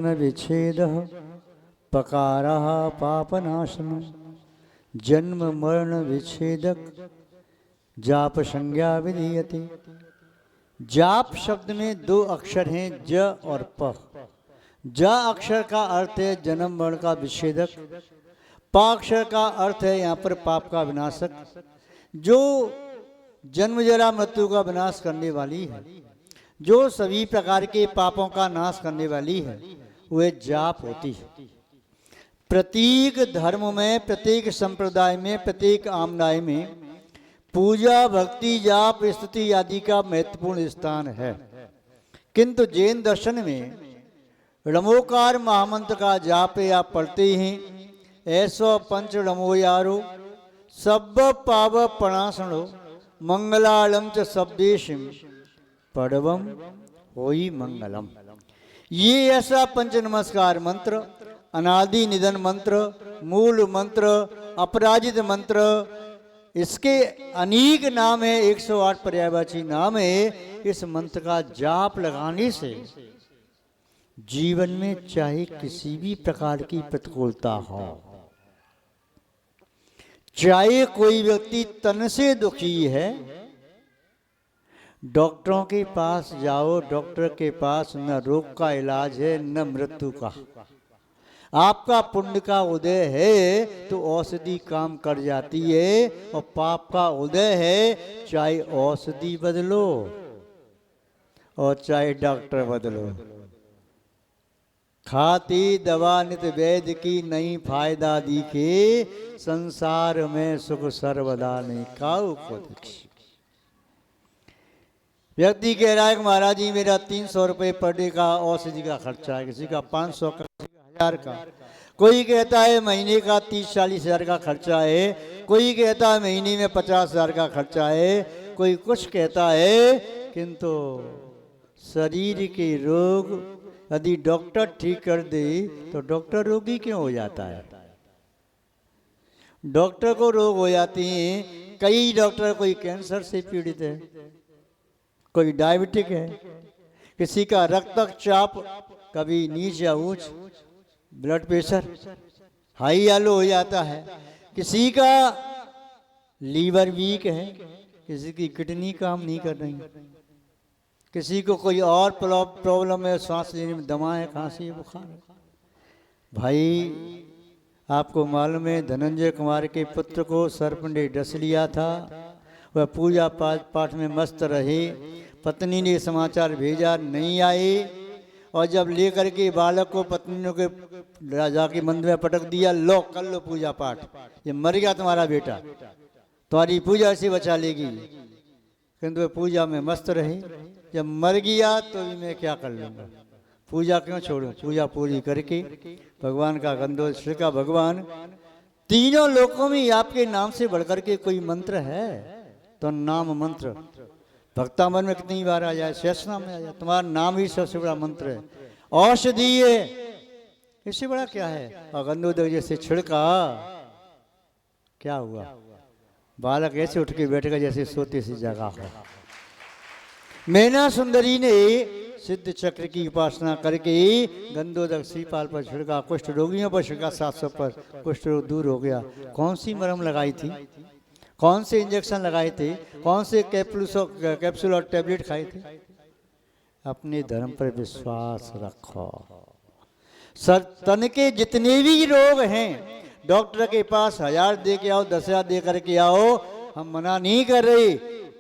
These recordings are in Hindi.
विच्छेदः पकारः पापनाशनः जन्म मरण विच्छेदक जाप संज्ञा विधीयते। जाप शब्द में दो अक्षर हैं, ज और प। ज अक्षर का अर्थ है जन्म मरण का विच्छेदक, प अक्षर का अर्थ है यहाँ पर पाप का विनाशक। जो जन्म जरा मृत्यु का विनाश करने वाली है, जो सभी प्रकार के पापों का नाश करने वाली है, वह जाप होती है। प्रत्येक धर्म में, प्रत्येक संप्रदाय में, प्रत्येक आमनाय में पूजा, भक्ति, जाप, स्तुति आदि का महत्वपूर्ण स्थान है। किंतु जैन दर्शन में रमोकार महामंत्र का जाप या पढ़ते ही ऐसो पंच रमोयारो सब पाव प्रणाशनो मंगलालम च शब्देशम पड़वम होई मंगलम। ये ऐसा पंच नमस्कार मंत्र, अनादि निधन मंत्र, मूल मंत्र, अपराजित मंत्र, इसके अनेक नाम है, 108 पर्यायवाची नाम है। इस मंत्र का जाप लगाने से जीवन में चाहे किसी भी प्रकार की प्रतिकूलता हो, चाहे कोई व्यक्ति तन से दुखी है, डॉक्टरों के पास जाओ, डॉक्टर के पास न रोग का इलाज है न मृत्यु का। आपका पुण्य का उदय है तो औषधि काम कर जाती है, और पाप का उदय है चाहे औषधि बदलो और चाहे डॉक्टर बदलो। खाती दवा नित वैद्य की नहीं फायदा दिखे, संसार में सुख सर्वदा नहीं काऊ को दिखे। व्यक्ति कह रहा है कि महाराज जी मेरा 300 रुपये पर डे का औषधि का खर्चा है, किसी का 500 का, का, कोई कहता है महीने का 30-40 हजार का खर्चा है, कोई कहता है महीने में 50 हजार का खर्चा है, कोई कुछ कहता है। किंतु शरीर के रोग यदि डॉक्टर ठीक कर दे तो डॉक्टर रोगी क्यों हो जाता है? डॉक्टर को रोग हो जाते हैं। कई डॉक्टर, कोई कैंसर से पीड़ित है, कोई डायबिटिक है, किसी का रक्तचाप कभी नीच या ऊंच, ब्लड प्रेशर हाई या लो हो जाता है, किसी का लीवर वीक है, किसी की किडनी काम नहीं कर रही, किसी को कोई और प्रॉब्लम है, सांस लेने में दमा है, खांसी है, बुखार है। भाई आपको मालूम है धनंजय कुमार के पुत्र को सर्प ने डस लिया था। वह पूजा पाठ में मस्त रहे, पत्नी ने समाचार भेजा, नहीं आए, और जब लेकर के बालक को पत्नी के राजा के मंदिर में पटक दिया, लो कर लो पूजा पाठ, ये मर गया तुम्हारा बेटा, तुम्हारी पूजा से बचा लेगी। किंतु वे पूजा में मस्त रहे। जब मर गया तो भी मैं क्या कर लूँगा, पूजा क्यों छोड़ूं? पूजा पूरी करके भगवान का गंदोल छिड़का। भगवान तीनों लोकों में आपके नाम से बढ़कर के कोई मंत्र है तो नाम मंत्र भक्तामन में कितनी बार आ जाए, सहस्रनाम में आ जाए। तुम्हारा नाम ही सबसे बड़ा मंत्र है, औषधि है, इससे बड़ा क्या है? और गंदोदक जैसे छिड़का, क्या हुआ? बालक ऐसे उठ के बैठेगा जैसे सोते सी जगह हो। मैना सुंदरी ने सिद्ध चक्र की उपासना करके गंदोदक श्रीपाल पर छिड़का, कुष्ठ रोगियों पर छिड़का, 700 पर कुष्ठ रोग दूर हो गया। कौन सी मरहम लगाई थी, कौन से इंजेक्शन लगाए थे, कौन से कैप्सूल और टैबलेट खाए थे? अपने धर्म पर विश्वास रखो। तन के जितने भी रोग हैं, डॉक्टर के पास 1000 दे के आओ, 10,000 दे करके आओ, हम मना नहीं कर रहे।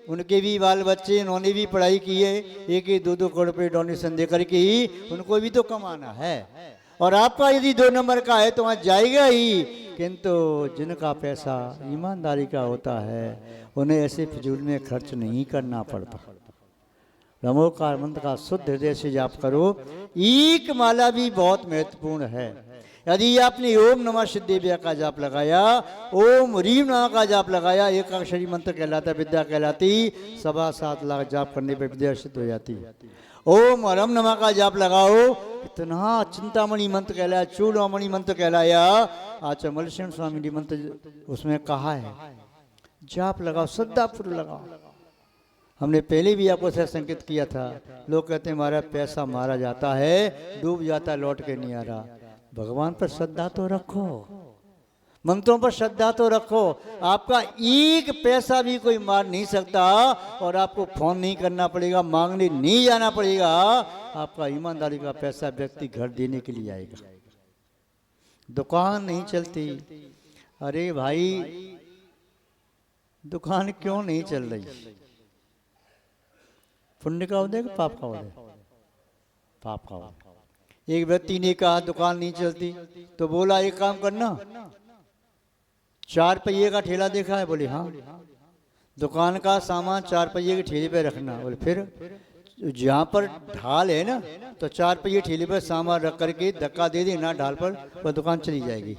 उनके भी बाल बच्चे, उन्होंने भी पढ़ाई की है, 1-2 करोड़ रुपये डोनेशन दे करके ही उनको भी तो कमाना है। और आपका यदि 2 नंबर का है तो वहाँ जाएगा ही। किंतु जिनका पैसा ईमानदारी का होता है उन्हें ऐसे फिजूल में खर्च नहीं करना पड़ता। रमोकार मंत्र का शुद्ध हृदय से जाप करो। एक माला भी बहुत महत्वपूर्ण है। यदि आपने ओम नमः सिद्धेभ्यः का जाप लगाया, ओम ह्रीम नमः का जाप लगाया, एक अक्षरी मंत्र कहलाता, विद्या कहलाती, 7.25 लाख जाप करने पर विद्या सिद्ध हो जाती। ओम हरम नमः का जाप लगाओ, इतना चिंतामणि मंत्र कहलाया, चूड़ामणि मंत्र कहलाया। आचार्य मलसेन स्वामी जी मंत्र उसमें कहा है, जाप लगाओ, श्रद्धापूर्वक लगाओ। हमने पहले भी आपको ऐसा संकेत किया था। लोग कहते हैं हमारा पैसा मारा जाता है, डूब जाता है, लौट के नहीं आ रहा। भगवान पर श्रद्धा तो रखो, मंत्रों पर श्रद्धा तो रखो। आपका एक पैसा भी कोई मार नहीं सकता, और आपको फोन नहीं करना पड़ेगा, मांगने नहीं जाना पड़ेगा। आपका ईमानदारी का पैसा व्यक्ति घर देने के लिए आएगा। दुकान नहीं चलती, अरे भाई दुकान क्यों नहीं चल रही? पुण्य का उदय कि पाप का उदय? पाप का उदय। एक व्यक्ति ने कहा दुकान नहीं चलती, तो बोला एक काम करना, 4 पहिए का ठेला देखा है? बोले हाँ। दुकान का सामान 4 पहिए के ठेले पे रखना। बोले फिर? जहाँ पर ढाल है ना, तो 4 पहिए ठेले पर सामान रख करके धक्का दे देना ढाल पर, वह दुकान चली जाएगी।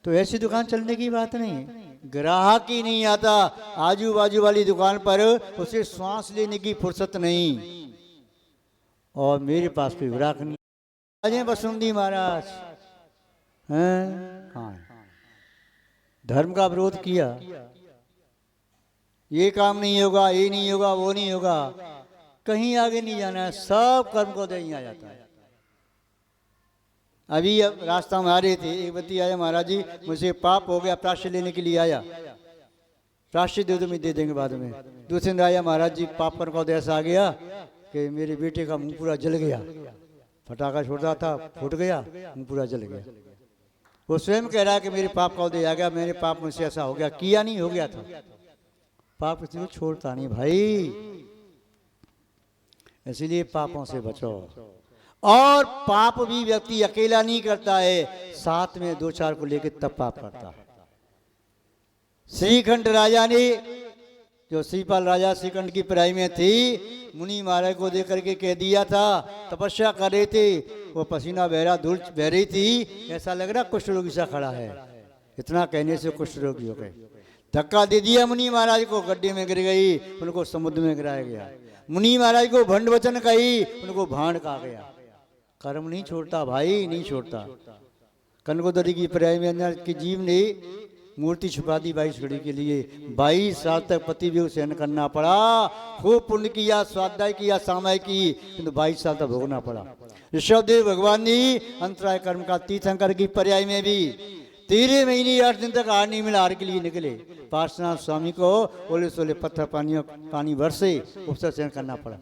तो ऐसी दुकान चलने की बात नहीं है। ग्राहक ही नहीं आता आजू बाजू वाली दुकान पर, उसे श्वास लेने की फुर्सत नहीं। और मेरे पास कोई ग्राहक नहीं। अजय बसुंदी महाराज हैं कहाँ? धर्म का विरोध किया, ये काम नहीं होगा, ये नहीं होगा, वो नहीं होगा, कहीं आगे नहीं जाना है, सब कर्म को दे आ जाता है। अभी रास्ता में आ रहे थे, एक व्यक्ति आया, महाराज जी मुझे पाप हो गया, प्राश्चित लेने के लिए आया। प्राश्चित दे दो, मैं दे देंगे बाद में। दूसरे दिन आया, महाराज जी पाप पर को ऐसा आ गया कि मेरे बेटे का मुंह पूरा जल गया, फटाका छोड़ा था, फूट गया, मुंह पूरा जल गया। वो स्वयं कह रहा है कि मेरे पाप का उदय आ गया, मेरे पाप मुझसे ऐसा हो गया, किया नहीं, हो गया था। पाप किसी को छोड़ता नहीं भाई, इसलिए पापों से बचो। और पाप भी व्यक्ति अकेला नहीं करता है, साथ में 2-4 को लेकर तब पाप करता है। श्रीखंड राजा ने, जो श्रीपाल राजा श्रीखंड की पढ़ाई में थी, मुनि महाराज को देख करके कह दिया था, तपस्या कर रहे थे, वो पसीना बह रहा, धूल बह रही थी, ऐसा लग रहा कुष्ठ रोगी सा खड़ा है। इतना कहने से कुष्ठ रोगी हो गए। धक्का दे दिया मुनि महाराज को, गड्ढे में गिर गई, उनको समुद्र में गिराया गया। मुनि महाराज को भंड वचन कही, उनको भांड कहा गया। कर्म नहीं छोड़ता भाई, नहीं छोड़ता। कनकोदरी की पर्याय में अंदर की जीव ने मूर्ति छुपा दी 22 घड़ी के लिए। 22 साल तक पति भी सहन करना पड़ा। खूब पुण्य किया, स्वाध्याय किया, सामाय की, किंतु 22 साल तक भोगना पड़ा। ऋषभदेव भगवान ने अंतराय कर्म का तीर्थंकर की पर्याय में भी 13 महीने 8 दिन तक आहार नहीं मिला, आहार के लिए निकले। पार्श्वनाथ स्वामी को ओले सोले पत्थर पानी बरसे, उपसर सहन करना पड़ा।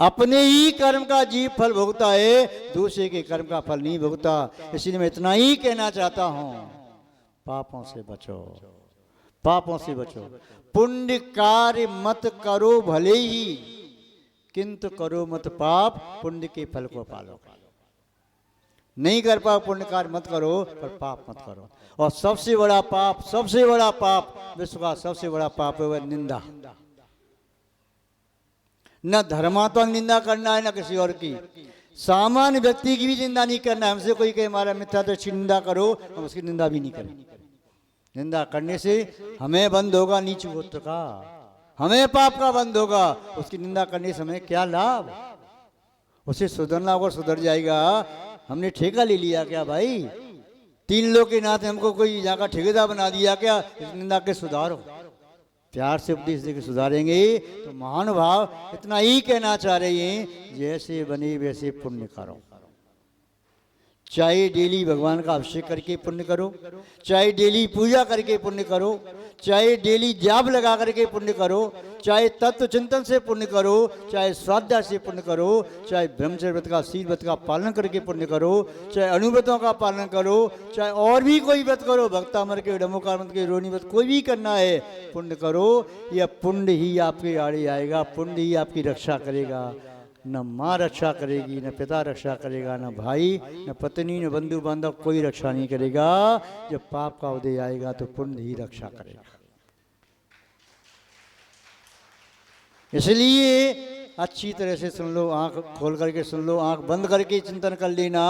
अपने ही कर्म का जीव फल भोगता है, दूसरे के कर्म का फल नहीं भोगता। इसलिए मैं इतना ही कहना चाहता हूं, पापों से बचो, पापों से बचो। पुण्य कार्य मत करो भले ही, किंतु करो मत पाप, पुण्य के फल को पालो। नहीं कर पाओ पुण्य कार्य मत करो, पर पाप मत करो। और सबसे बड़ा पाप, सबसे बड़ा पाप, विश्व का सबसे बड़ा पाप है वह निंदा। न धर्मात्मक निंदा करना है, न किसी और की। सामान्य व्यक्ति की भी निंदा नहीं करना है। हमसे कोई कहे हमारा मिथ्या दृष्टि निंदा करो, हम उसकी निंदा भी नहीं करें। निंदा करने से हमें बंद होगा नीच गोत्र का, हमें पाप का बंद होगा। उसकी निंदा करने से हमें क्या लाभ? उसे सुधरना होगा, सुधर जाएगा। हमने ठेका ले लिया क्या भाई? 3 लोग के नाते हमको कोई यहाँ का ठेकेदार बना दिया क्या? इस निंदा के सुधारो। प्यार से उपदेश देकर सुधारेंगे तो महानुभाव इतना ही कहना चाह रहे हैं, जैसे बने वैसे पुण्य करो। चाहे डेली भगवान का अभिषेक करके पुण्य करो, चाहे डेली पूजा करके पुण्य करो, चाहे डेली जाप लगा करके पुण्य करो, चाहे तत्व चिंतन से पुण्य करो, चाहे स्वाध्याय से पुण्य करो, चाहे ब्रह्मचर्य व्रत का शील व्रत का पालन करके पुण्य करो, चाहे अनुव्रतों का पालन करो, चाहे और भी कोई व्रत करो, भक्तामर के, डमोकार मत के, रोहिणी व्रत कोई भी करना है, पुण्य करो। यह पुण्य ही आपके आड़े आएगा, पुण्य ही आपकी रक्षा करेगा। न माँ रक्षा करेगी, न पिता रक्षा करेगा, न भाई, न पत्नी, न बंधु बांधव, कोई रक्षा नहीं करेगा। जब पाप का उदय आएगा तो पुण्य ही रक्षा करेगा। इसलिए अच्छी तरह से सुन लो, आंख खोल करके सुन लो, आंख बंद करके चिंतन कर लेना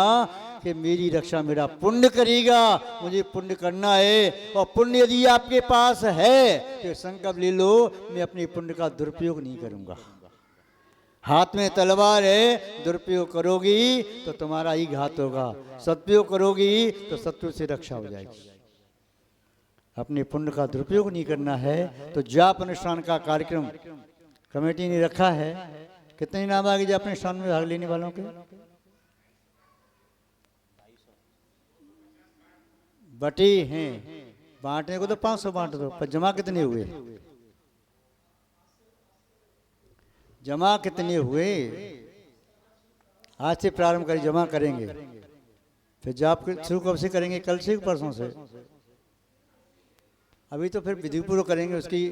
कि मेरी रक्षा मेरा पुण्य करेगा, मुझे पुण्य करना है। और पुण्य यदि आपके पास है तो संकल्प ले लो, मैं अपने पुण्य का दुरुपयोग नहीं करूंगा। हाथ में तलवार है, दुरुपयोग करोगी तो तुम्हारा ही घात होगा, सदुपयोग करोगी तो शत्रु से रक्षा हो जाएगी। अपने पुण्य का दुरुपयोग नहीं करना है तो जाप अनुष्ठान का कार्यक्रम कमेटी ने रखा है। कितने नाम आ गए जाप अनुष्ठान में भाग लेने वालों के? बटे हैं, बांटने को तो 500 बांट दो, पर जमा कितने हुए? जमा कितने हुए? आज से प्रारंभ कर जमा करेंगे, फिर जाप शुरू कब से करेंगे? कल से, परसों से? अभी तो फिर विधि पूर्वक करेंगे उसकी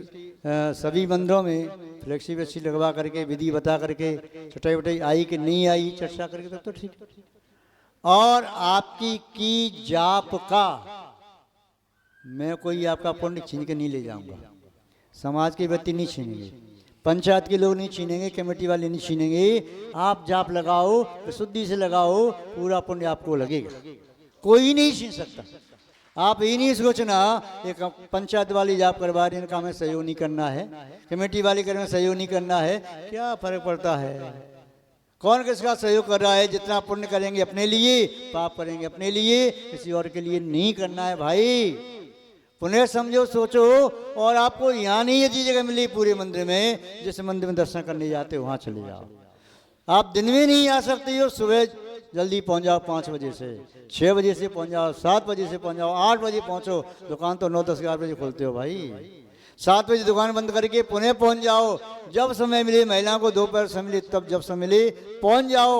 सभी मंदिरों में फ्लेक्सी वेक्सी लगवा करके विधि बता करके, चटाई वटाई आई कि नहीं आई चर्चा करके, तब तो ठीक। और आपकी की जाप का मैं कोई आपका पुण्य छीन के नहीं ले जाऊंगा, समाज के व्यक्ति नहीं छीनेंगे, पंचायत के लोग नहीं छीनेंगे, कमेटी वाले नहीं छीनेंगे। आप जाप लगाओ, शुद्धि से लगाओ, पूरा पुण्य आपको लगेगा, कोई नहीं छीन सकता। आप ये नहीं सोचना एक पंचायत वाली जाप करवा रही है, इनका हमें सहयोग नहीं करना है, कमेटी वाली करने में सहयोग नहीं करना है, क्या फर्क पड़ता है? कौन किसका सहयोग कर रहा है? जितना पुण्य करेंगे अपने लिए, पाप करेंगे अपने लिए, किसी और के लिए नहीं करना है भाई। पुण्य समझो, सोचो। और आपको यहाँ नहीं यदि जगह मिली पूरे मंदिर में, जिस मंदिर में दर्शन करने जाते हो वहाँ चले जाओ। आप दिन में नहीं आ सकते हो, सुबह जल्दी पहुंच जाओ, 5 बजे से, 6 बजे से पहुंच जाओ, 7 बजे से पहुंच जाओ, 8 बजे पहुंचो। दुकान तो 9, 10, 11 बजे खोलते हो भाई। 7 बजे दुकान बंद करके पुणे पहुंच जाओ। जब समय मिले, महिलाओं को दोपहर समय मिले तब जब समय मिले पहुंच जाओ।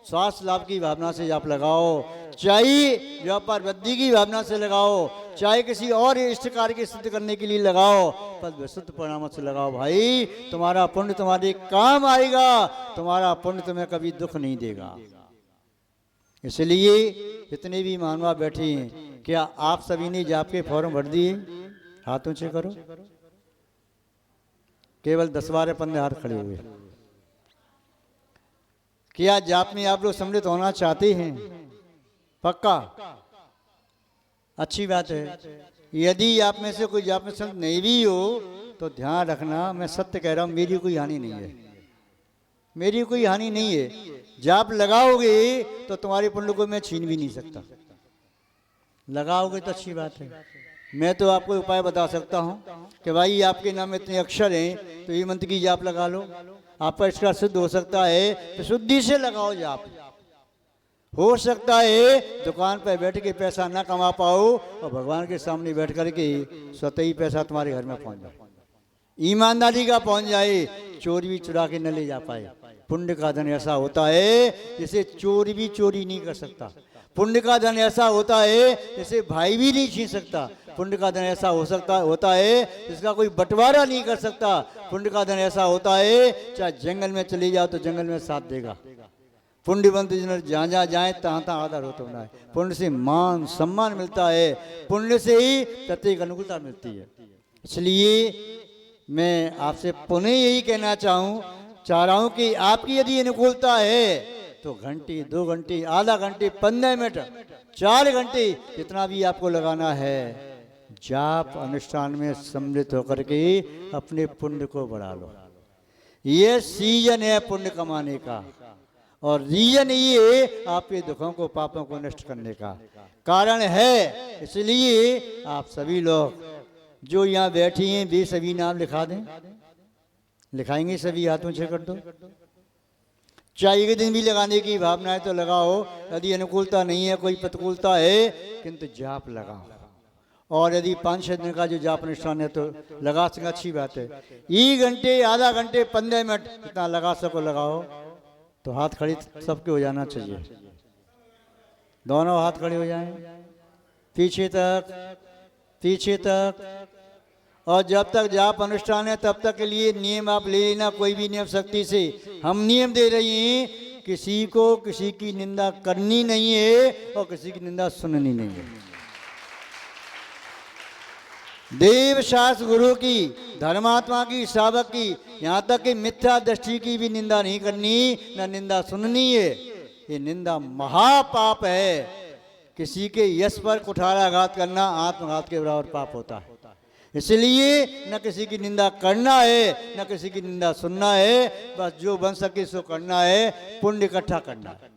स्वास्थ्य लाभ की भावना से जाप लगाओ, चाहे व्यापार वृद्धि की भावना से लगाओ, चाहे किसी और इष्ट कार्य की सिद्ध करने के लिए लगाओ, पर विशुद्ध परिणाम से लगाओ भाई। तुम्हारा पुण्य तुम्हारे काम आएगा, तुम्हारा पुण्य तुम्हें कभी दुख नहीं देगा। इसलिए जितने भी महानुभाव बैठे हैं, क्या आप सभी ने जाप के फॉर्म भर दिए? हाथ ऊंचे करो। केवल 10-12 पंद्रह हाथ खड़े हुए। क्या जाप में आप लोग सम्मिलित होना चाहते हैं? पक्का? अच्छी बात है। यदि आप में से कोई जाप में सम्मिलित नहीं भी हो तो ध्यान रखना, मैं सत्य कह रहा हूं, मेरी कोई हानि नहीं है, मेरी कोई हानि नहीं है। जाप लगाओगे तो तुम्हारे पुण्य को मैं छीन भी नहीं सकता, लगाओगे तो अच्छी बात है। मैं तो आपको उपाय बता सकता हूं कि भाई आपके नाम में इतने अक्षर हैं तो ये मंत्र की जाप लगा लो, आपका इसका सिद्ध हो सकता है तो शुद्धि से लगाओ जाप। हो सकता है दुकान पर बैठ के पैसा ना कमा पाओ और भगवान के सामने बैठ करके स्वतः ही पैसा तुम्हारे घर में पहुंच जाए, ईमानदारी का पहुंच जाए, चोर भी चुरा के न ले जा पाए। पुण्य का धन ऐसा होता है जिसे चोर भी चोरी नहीं कर सकता। पुण्य का धन ऐसा होता है जिसे भाई भी नहीं छीन सकता। पुण्य का धन ऐसा होता है जिसका कोई बंटवारा नहीं कर सकता। पुण्य का धन ऐसा होता है चाहे जंगल में चले जाओ तो जंगल में साथ देगा। पुण्यवंत जन जहाँ जहाँ जाए तहाँ तहाँ आदर होता है। पुण्य से मान सम्मान मिलता है, पुण्य से ही प्रत्येक अनुकूलता मिलती है। इसलिए मैं आपसे पुनः यही कहना चाह रहा हूं कि आपकी यदि अनुकूलता है तो घंटे, 2 घंटे, आधा घंटे, 15 मिनट, 4 घंटे, जितना भी आपको लगाना है, जाप अनुष्ठान में सम्मिलित होकर के अपने पुण्य को बढ़ा लो। ये सीजन है पुण्य कमाने का, और रीजन ये आपके दुखों को, पापों को नष्ट करने का कारण है। इसलिए आप सभी लोग जो यहाँ बैठे हैं वे सभी नाम लिखा दें। लिखाएंगे सभी? हाथ ऊंचे कर दो। चाहे एक दिन भी लगाने की भावना है तो लगाओ, यदि अनुकूलता नहीं है, कोई प्रतिकूलता है, किंतु जाप लगाओ। और यदि 5-6 दिन का जो जाप अनुष्ठान है तो लगा सके, अच्छी बात है। 1 घंटे, आधा घंटे, 15 मिनट, जितना लगा सको लगाओ। तो हाथ खड़े सबके हो जाना चाहिए, दोनों हाथ खड़े हो जाएं, पीछे तक, पीछे तक। और जब तक जाप अनुष्ठान है तब तक के लिए नियम आप ले लेना, कोई भी नियम शक्ति से। हम नियम दे रही हैं, किसी को किसी की निंदा करनी नहीं है और किसी की निंदा सुननी नहीं है। देव शास्त्र गुरु की, धर्मात्मा की, शावक की, यहाँ तक कि मिथ्या दृष्टि की भी निंदा नहीं करनी, न निंदा सुननी है। ये निंदा महापाप है। किसी के यश पर कुठाराघात करना आत्मघात के बराबर पाप होता है। इसलिए न किसी की निंदा करना है, न किसी की निंदा सुनना है। बस जो बन सके सो करना है, पुण्य इकट्ठा करना है।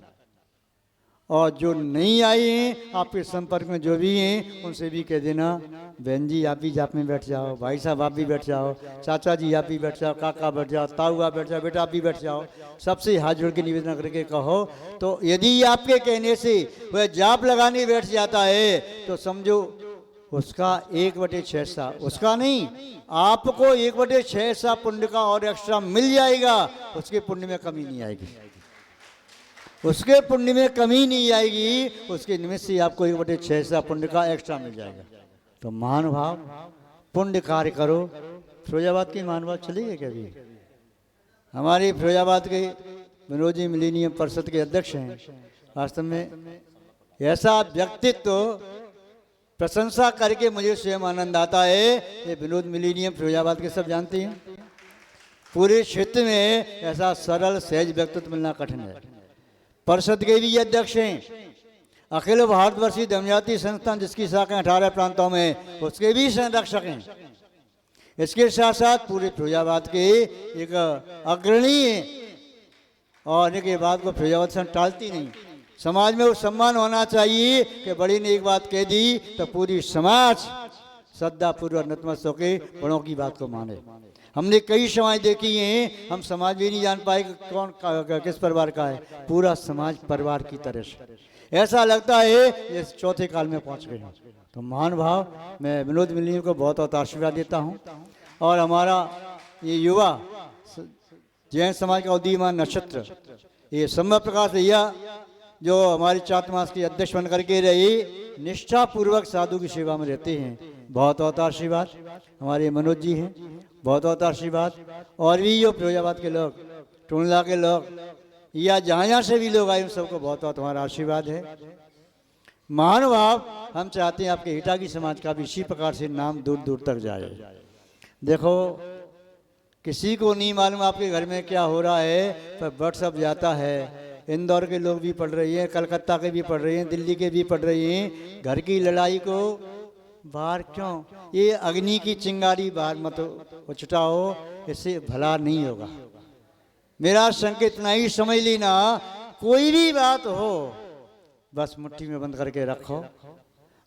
और जो नहीं आए हैं आपके संपर्क में जो भी हैं उनसे भी कह देना, बहन जी आप भी जाप में बैठ जाओ, भाई साहब आप भी बैठ जाओ, चाचा जी आप भी बैठ जाओ, काका बैठ जाओ, ताऊ आप बैठ जाओ, बेटा आप भी बैठ जाओ। सबसे हाथ जोड़ के निवेदन करके कहो। तो यदि आपके कहने से वह जाप लगाने बैठ जाता है तो समझो उसका 1/6 उसका नहीं, आपको 1/6 पुण्य का और एक्स्ट्रा मिल जाएगा। उसके पुण्य में कमी नहीं आएगी, उसके पुण्य में कमी नहीं आएगी, उसके निमित्त से आपको 1/6 पुण्य का एक्स्ट्रा मिल जाएगा। तो महानुभाव पुण्य कार्य करो। फिरोजाबाद की महानुभाव चली गए कभी? हमारे फिरोजाबाद के विनोद जी मिलेनियम परिषद के अध्यक्ष हैं। वास्तव में ऐसा व्यक्तित्व प्रशंसा करके मुझे स्वयं आनंद आता है। ये विनोद मिलेनियम फिरोजाबाद के सब जानते हैं। पूरे क्षेत्र में ऐसा सरल सहज व्यक्तित्व मिलना कठिन है। परिषद के भी अध्यक्ष हैं। अखिल भारतवर्षीय जनजाति संस्थान जिसकी शाखाएं 18 प्रांतों में, उसके भी संरक्षक हैं। इसके साथ साथ पूरे फिरोजाबाद के एक अग्रणी है और इनके बात को फिरोजाबाद से टालती नहीं। समाज में वो सम्मान होना चाहिए कि बड़ी ने एक बात कह दी तो पूरी समाज श्रद्धा पूर्वक नतमस्तक होकर बड़ों की बात को माने। हमने कई समाज देखी हैं, हम समाज भी नहीं जान पाए कि कौन किस परिवार का है। पूरा समाज परिवार की तरह से ऐसा लगता है ये चौथे काल में पहुंच गए हैं। तो महानुभाव मैं विनोद मिलेनियम को बहुत बहुत आशीर्वाद देता हूं। और हमारा ये युवा जैन समाज का उदीयमान नक्षत्र ये समय प्रकाश भैया जो हमारे चातुर्मास के अध्यक्ष बन करके रहे, निष्ठा पूर्वक साधु की सेवा में रहते हैं। बहुत बहुत आशीर्वाद। हमारे मनोज जी हैं, बहुत बहुत आशीर्वाद। और भी जो फिरोजाबाद के लोग, टूंडला के लोग या जहाँ से भी लोग आए उन सबको बहुत बहुत हमारा आशीर्वाद है। महानुभाव हम चाहते हैं आपके हिटागी समाज का भी इसी प्रकार से नाम दूर दूर तक जाए। देखो किसी को नहीं मालूम आपके घर में क्या हो रहा है, पर व्हाट्सअप जाता है। इंदौर के लोग भी पढ़ रहे हैं, कलकत्ता के भी पढ़ रहे हैं, दिल्ली के भी पढ़ रहे हैं। घर की लड़ाई को बाहर क्यों, ये अग्नि की चिंगारी बाहर मत उछटाओ, इससे भला नहीं होगा। मेरा संकेत नहीं समझ लेना, कोई भी बात हो बस मुट्ठी में बंद करके रखो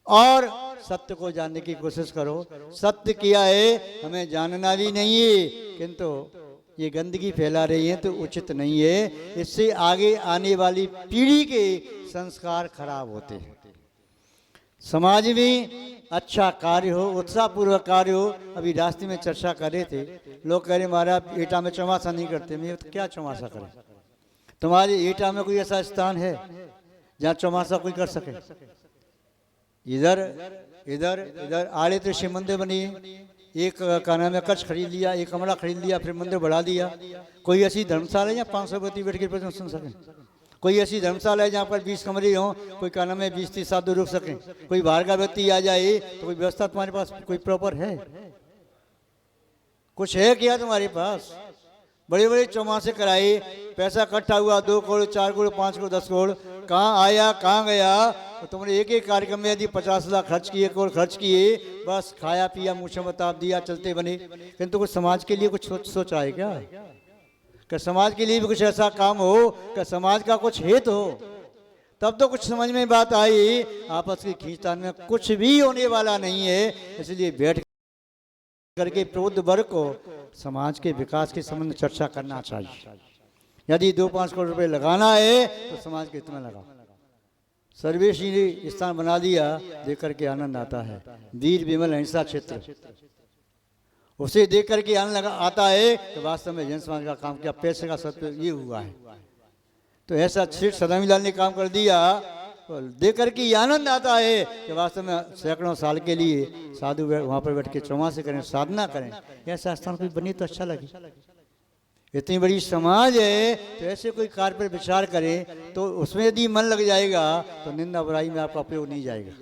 और सत्य को जानने की कोशिश करो। सत्य क्या है हमें जानना भी नहीं है, किंतु ये गंदगी फैला रही है तो उचित नहीं है। इससे आगे आने वाली पीढ़ी के संस्कार खराब होते हैं। समाज में अच्छा कार्य हो, उत्साहपूर्वक कार्य हो। अभी रास्ते में चर्चा कर रहे थे, लोग कह रहे महाराज एटा में चौमासा नहीं करते। मैं तो क्या चौमासा करें? तुम्हारे एटा में कोई ऐसा स्थान है जहाँ चौमासा कोई कर सके? इधर इधर इधर आड़े तो शिव मंदिर बनी, एक का नाम है कच्छ खरीद लिया, एक कमरा खरीद लिया, फिर मंदिर बढ़ा दिया। कोई ऐसी धर्मशाला है जहाँ 500 व्यक्ति बैठ के प्रश्न सुन सकें? कोई ऐसी धर्मशाला है जहाँ पर 20 कमरे हों, कोई का नाम है 20-30 साधु रुक सकें? कोई बाहर का व्यक्ति आ जाए तो कोई व्यवस्था तुम्हारे पास कोई प्रॉपर है? कुछ है क्या तुम्हारे पास? बड़े बड़े चौमासे कराए, पैसा इकट्ठा हुआ 2 करोड़ 4 करोड़ 5 करोड़ 10 करोड़, कहाँ आया कहाँ गया? तो तुमने एक एक कार्यक्रम में यदि 50 लाख खर्च किए, करोड़ खर्च किए, बस खाया पिया मुँह में ताप दिया, चलते बने। किंतु कुछ समाज के लिए कुछ सोचा है क्या? कि समाज के लिए भी कुछ ऐसा काम हो कि समाज का कुछ हित हो, तब तो कुछ समझ में बात आई। आपस की खींचतान में कुछ भी होने वाला नहीं है। इसलिए बैठ करके प्रबुद्ध वर्ग को समाज के विकास के संबंध में चर्चा करना चाहिए। यदि 2-5 करोड़ रुपए लगाना है तो समाज के हित में लगाओ। सर्वेश ने स्थान बना दिया, देख करके आनंद आता है। वीर विमल अहिंसा क्षेत्र, उसे देख करके आनंद आता है तो वास्तव में जन समाज का काम किया, पैसे का सत्य ये हुआ है। तो ऐसा श्री सदामीलाल ने काम कर दिया, तो देख करके आनंद आता है कि वास्तव में सैकड़ों साल के लिए साधु वहाँ पर बैठ के चौमासे करें, साधना करें। ऐसा स्थान कोई बनी तो अच्छा लगे। इतनी बड़ी समाज है तो ऐसे कोई कार्य पर विचार करें, तो उसमें यदि मन लग जाएगा तो निंदा बुराई में आपका उपयोग नहीं जाएगा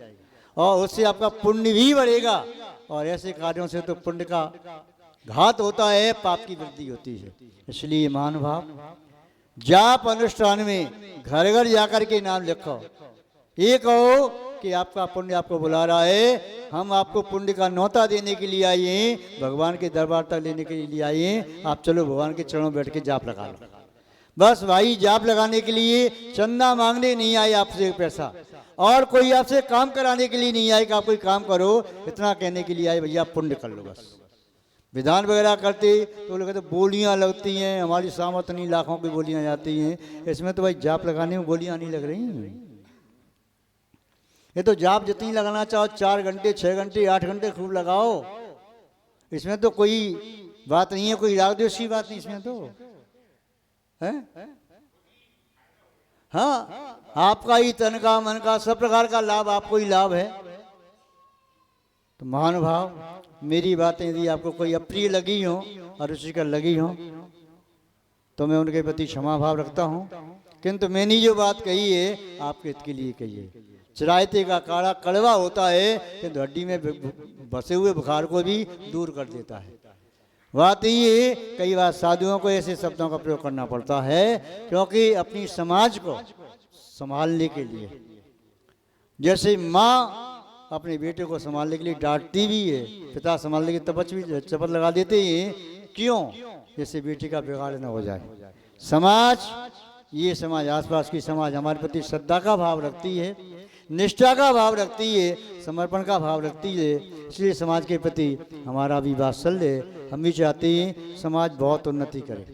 और उससे आपका पुण्य भी बढ़ेगा। और ऐसे कार्यों से तो पुण्य का घात होता है, पाप की वृद्धि होती है। इसलिए महानुभाव जाप अनुष्ठान में घर घर जाकर के नाम लिखो। ये कहो कि आपका पुण्य आपको बुला रहा है, हम आपको पुण्य का न्योता देने के लिए आए हैं, भगवान के दरबार तक लेने के लिए आए हैं। आप चलो भगवान के चरणों बैठ के जाप लगा लो। बस भाई जाप लगाने के लिए, चंदा मांगने नहीं आए आपसे पैसा, और कोई आपसे काम कराने के लिए नहीं आए कि आप कोई काम करो, इतना कहने के लिए आए भैया पुण्य कर लो बस। विधान वगैरह करते तो लोग कहते बोलियां लगती हैं, हमारी सामत नहीं, लाखों की बोलियां जाती हैं। इसमें तो भाई जाप लगाने में बोलियां नहीं लग रही। ये तो जाप जितनी लगाना चाहो 4 घंटे 6 घंटे 8 घंटे खूब लगाओ, इसमें तो कोई बात नहीं है, कोई राग द्वेष की बात नहीं इसमें तो है। हाँ, आपका ही तन का मन का सब प्रकार का लाभ आपको ही लाभ है। तो महानुभाव मेरी बातें यदि आपको कोई अप्रिय लगी हो, अरुचिकर लगी हो, तो मैं उनके प्रति क्षमा भाव रखता हूँ, किंतु मैंने जो बात कही है आपके हित के लिए कही है। चिरायते का काढ़ा कड़वा होता है किंतु हड्डी में बसे हुए बुखार को भी दूर कर देता है। बात ये, कई बार साधुओं को ऐसे शब्दों का प्रयोग करना पड़ता है क्योंकि अपनी समाज को संभालने के लिए, जैसे माँ अपने बेटे को संभालने के लिए डांटती भी है, पिता संभालने की शपथ लगा देते हैं, क्यों? जैसे बेटी का बिगाड़ न हो जाए। समाज, ये समाज, आसपास की समाज हमारे प्रति श्रद्धा का भाव रखती है, निष्ठा का भाव रखती है, समर्पण का भाव रखती है, इसलिए समाज के प्रति हमारा भी वात्सल्य। हम भी चाहते हैं समाज बहुत उन्नति करे,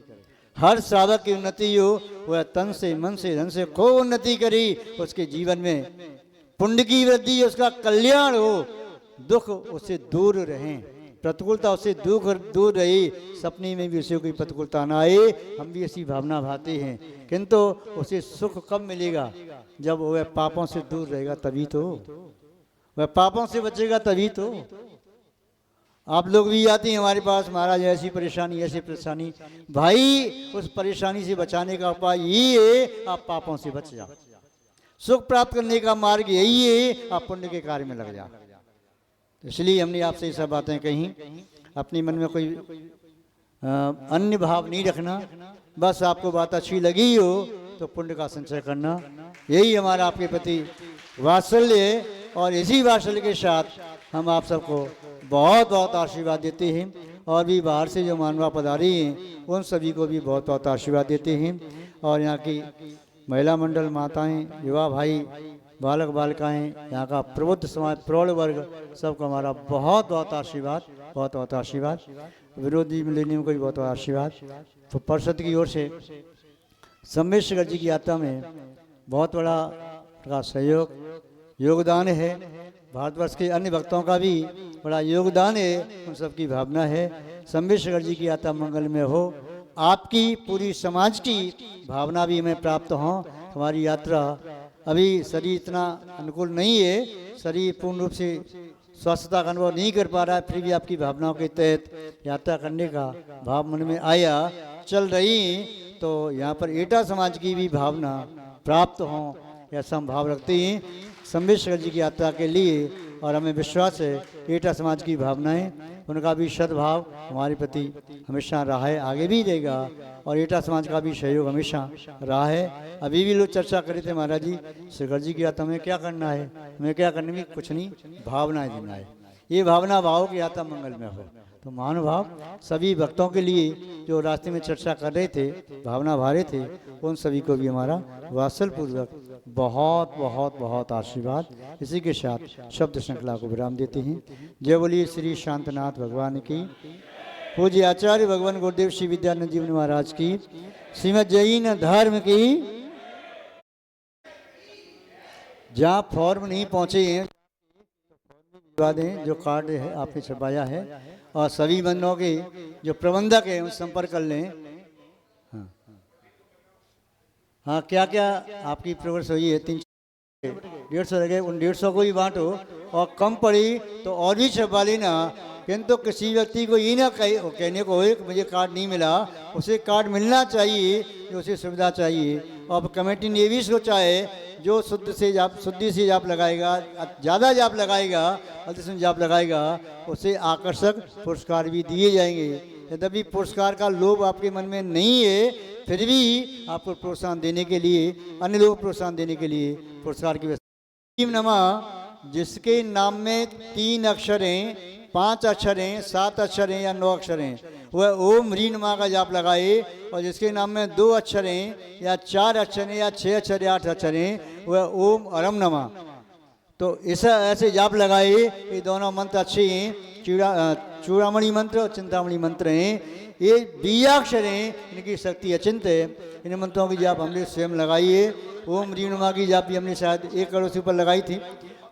हर साधक की उन्नति हो, वह तन से मन से धन से खूब उन्नति करी, उसके जीवन में पुण्य की वृद्धि, उसका कल्याण हो, दुख उससे दूर रहे, प्रतिकूलता उससे दूर रही, सपने में भी उसे कोई प्रतिकूलता ना आए, हम भी ऐसी भावना भाते हैं। किंतु उसे सुख कब मिलेगा? जब वह पापों से दूर रहेगा तभी तो, वह पापों से बचेगा तभी तो। आप लोग भी आते हैं हमारे पास, महाराज ऐसी परेशानी ऐसी परेशानी, भाई उस परेशानी से बचाने का उपाय ये है आप पापों से बच जाओ, सुख प्राप्त करने का मार्ग यही है आप पुण्य के कार्य में लग जाओ। इसलिए हमने आपसे ये सब बातें कही, अपने मन में कोई अन्य भाव नहीं रखना, बस आपको बात अच्छी लगी हो तो पुण्य का संचय करना, यही हमारा आपके प्रति वात्सल्य है। और इसी वात्सल्य के साथ हम आप सबको बहुत बहुत आशीर्वाद देते हैं, और भी बाहर से जो मानवा पधारी हैं उन सभी को भी बहुत बहुत आशीर्वाद देते हैं। और यहाँ की महिला मंडल, माताएं, युवा भाई, बालक बालिकाएं, यहाँ का प्रबुद्ध समाज, प्रौढ़ वर्ग, सबको हमारा बहुत बहुत आशीर्वाद, बहुत बहुत आशीर्वाद। विरोधी मिलेनियम को भी बहुत बहुत आशीर्वाद। तो परिषद की ओर से सम्मेश्वर जी की यात्रा में बहुत बड़ा का सहयोग योगदान है, भारतवर्ष के अन्य भक्तों का भी बड़ा योगदान है, उन सबकी भावना है सम्मेश्वर जी की यात्रा मंगल में हो, आपकी पूरी समाज की भावना भी हमें प्राप्त हो। हमारी यात्रा, अभी शरीर इतना अनुकूल नहीं है, शरीर पूर्ण रूप से स्वस्थता का अनुभव नहीं कर पा रहा है, फिर भी आपकी भावनाओं के तहत यात्रा करने का भाव मन में आया, चल रही, तो यहाँ पर एटा समाज की भी भावना प्राप्त हो, ऐसा हम भाव रखते हैं सम्मेश्वर जी की यात्रा के लिए। और हमें विश्वास है एटा समाज की भावनाएं, उनका भी सद्भाव हमारे प्रति हमेशा रहा है, आगे भी रहेगा, और एटा समाज का भी सहयोग हमेशा रहा है। अभी भी लोग चर्चा कर रहे थे, महाराज जी शिखर जी की यात्रा में क्या करना है, हमें क्या करने में, कुछ नहीं, भावनाएं देना है, ये भावना भाव की यात्रा मंगल में हो। तो महानुभाव सभी भक्तों के लिए जो रास्ते में चर्चा कर रहे थे, भावना भा रहे थे, उन सभी को भी हमारा वात्सल पूर्वक बहुत बहुत बहुत आशीर्वाद। इसी के साथ शब्द श्रृंखला को विराम देते हैं। जय बोलिए श्री शांतनाथ भगवान की, पूज्य आचार्य भगवान गुरुदेव श्री विद्यानंद जी महाराज की, श्रीमद जैन धर्म की। जहाँ फॉर्म नहीं पहुँचे हैं भिजवा दें, जो कार्ड है आपने छपाया है, और सभी बंदों के जो प्रबंधक हैं उन संपर्क कर लें। हाँ, हाँ, क्या क्या आपकी प्रोग्रेस हुई है, 300-150 लगे, उन 150 को ही बांटो, और कम पड़ी तो और भी छपा लेना। किंतु किसी व्यक्ति को ये ना कहने को हो मुझे कार्ड नहीं मिला, उसे कार्ड मिलना चाहिए, जो उसे सुविधा चाहिए। और कमेटी ने ये भी सोचा है जो शुद्धि से जाप लगाएगा, ज़्यादा जाप लगाएगा, अति से जाप लगाएगा, उसे आकर्षक पुरस्कार भी दिए जाएंगे। यद्यपि पुरस्कार का लोभ आपके मन में नहीं है, फिर भी आपको प्रोत्साहन देने के लिए, अन्य लोगों को प्रोत्साहन देने के लिए पुरस्कार की व्यवस्था। नमा, जिसके नाम में 3 अक्षर हैं, 5 अक्षर हैं, 7 अक्षर हैं या 9 अक्षर हैं, वह ओम ह्रीं नमः का जाप लगाए। और जिसके नाम में 2 अक्षर हैं या 4 अक्षर हैं या 6 अक्षर या 8 अक्षर हैं, वह ओम अरम नमः। तो ऐसे जाप लगाए। ये दोनों मंत्र अच्छे हैं, चूड़ामणि मंत्र और चिंतामणि मंत्र हैं। ये बीजाक्षर हैं, इनकी शक्ति अचिंत है। इन मंत्रों की जाप हमने स्वयं लगाई है। ओम ह्रीं नमः की जाप भी हमने शायद 1 करोड़ से ऊपर लगाई थी,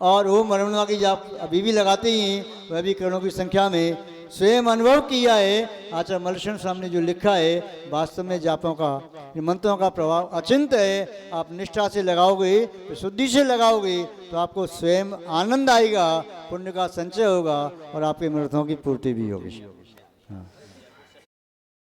और ओम अरम नमः की जाप अभी भी लगाते ही हैं, वह भी करोड़ों की संख्या में। स्वयं अनुभव किया है आचार्य मल्लक्षण स्वामी ने जो लिखा है, वास्तव में जापों का, इन मंत्रों का प्रभाव अचिंत है। आप निष्ठा से लगाओगे, शुद्धि से लगाओगे, तो आपको स्वयं आनंद आएगा, पुण्य का संचय होगा और आपके मनोरथों की पूर्ति भी होगी।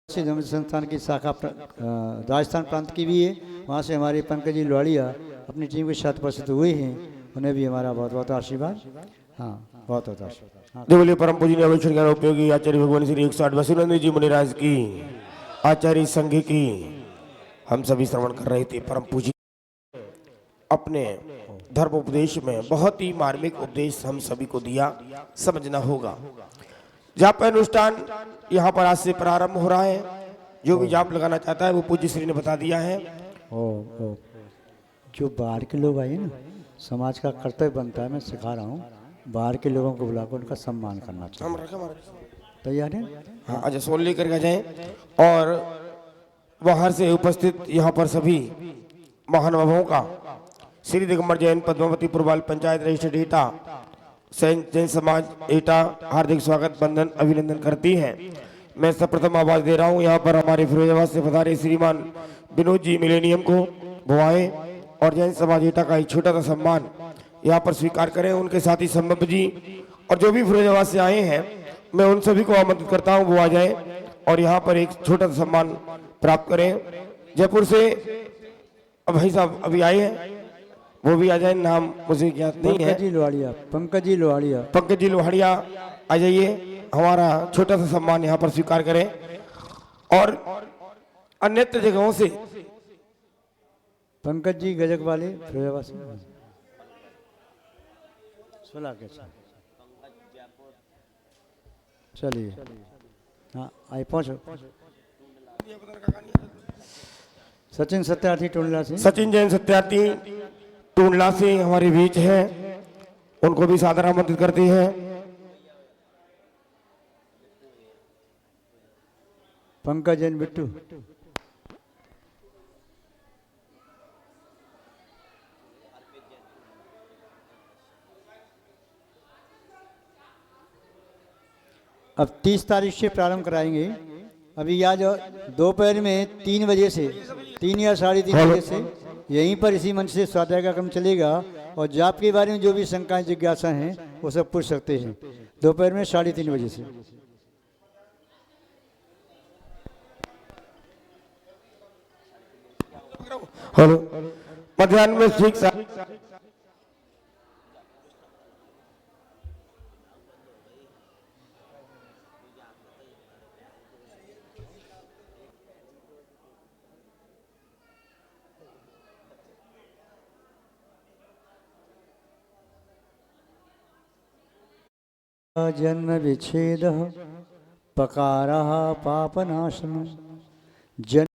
संस्थान की शाखा राजस्थान प्रांत की भी है, वहाँ से हमारे पंकज जी लोहाड़िया अपनी टीम के साथ उपस्थित हुए हैं, उन्हें भी हमारा बहुत बहुत आशीर्वाद। हाँ, बहुत बहुत आशीर्वाद। देवली परम पूजनीय अवेक्षण ज्ञान उपयोगी आचार्य भगवान श्री 108 वसुनंद जी मुनिराज की आचार्य संघ की हम सभी श्रवण कर रहे थे। परम पूजी अपने धर्म उपदेश में बहुत ही मार्मिक उपदेश हम सभी को दिया, समझना होगा। जाप अनुष्ठान यहाँ पर आज से प्रारंभ हो रहा है। जो भी जाप लगाना चाहता है वो पूज्य श्री ने बता दिया है। ओ जो बाहर के लोग आए ना, समाज का कर्तव्य बनता है, मैं सिखा रहा हूँ, बाहर के लोगों को बुलाकर उनका सम्मान करना चाहिए। तैयार है? हाँ, अच्छा सोल लेकर जाएं। और बाहर से उपस्थित यहाँ पर सभी महानुभावों का श्री दिगंबर जैन पद्मावती पुरवाल पंचायत रजिस्टर्ड एटा जैन समाज एटा हार्दिक स्वागत बंधन अभिनंदन करती है। मैं सर्वप्रथम आवाज दे रहा हूँ यहाँ पर हमारे फिरोजाबाद से पधारे श्रीमान विनोद जी मिलेनियम को भुआए और जैन समाज एटा का एक छोटा सा सम्मान यहाँ पर स्वीकार करें। उनके साथी संबंध जी और जो भी फिरोजाबाद से आए हैं, मैं उन सभी को आमंत्रित करता हूँ वो आ जाए और यहाँ पर एक छोटा सा सम्मान प्राप्त करें। जयपुर से भाई साहब अभी आए हैं, वो भी आ जाए, नाम मुझे ज्ञात नहीं है। पंकज जी लोहाड़िया आ जाइए, हमारा छोटा सा सम्मान यहाँ पर स्वीकार करें। और अन्यत्र जगहों से पंकज जी गजक वाले फिरोजाबाद से चलिए, हाँ आए पहुँचो। सचिन सत्यार्थी टूंडला से, सचिन जैन सत्यार्थी टूंडला से हमारे बीच है, उनको भी सादर आमंत्रित करती है। पंकज जैन बिट्टू, अब 30 तारीख से प्रारंभ कराएंगे। अभी आज दोपहर में 3 बजे से 3 या 3:30 बजे से यहीं पर इसी मंच से स्वाध्याय का क्रम चलेगा। और जाप के बारे में जो भी शंकाएं जिज्ञासा हैं वो सब पूछ सकते हैं दोपहर में 3:30 बजे से। हेलो, मध्याह्न में ठीक जन्म विच्छेद पकारः पापनाशनम्।